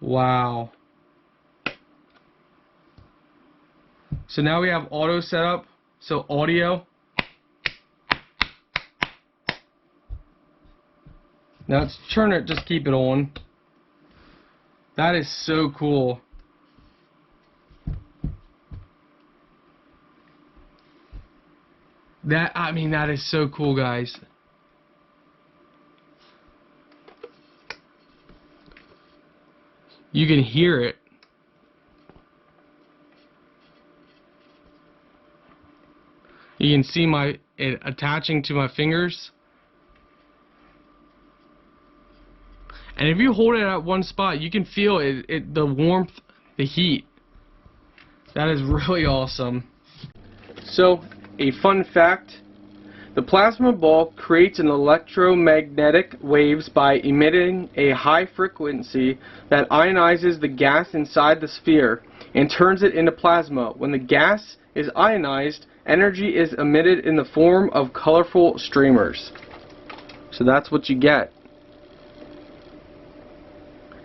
Wow. So now we have auto set up, so audio. Now let's turn it, just keep it on. That is so cool. That is so cool, guys. You can hear it. You can see it attaching to my fingers. And if you hold it at one spot, you can feel the warmth, the heat. That is really awesome. So, a fun fact. The plasma ball creates an electromagnetic waves by emitting a high frequency that ionizes the gas inside the sphere and turns it into plasma. When the gas is ionized, energy is emitted in the form of colorful streamers. So that's what you get.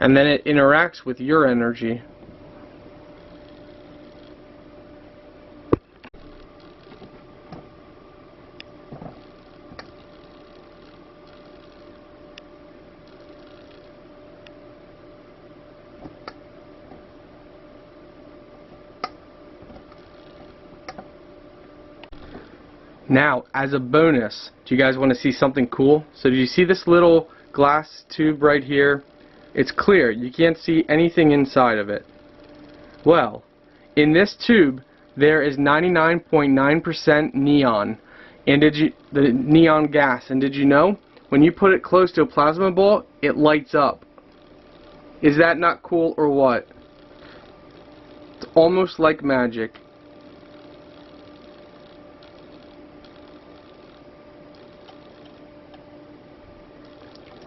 And then it interacts with your energy. Now, as a bonus, do you guys want to see something cool? So do you see this little glass tube right here? It's clear. You can't see anything inside of it. Well, in this tube, there is 99.9% neon, and the neon gas. And did you know, when you put it close to a plasma ball, it lights up. Is that not cool or what? It's almost like magic.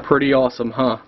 Pretty awesome, huh?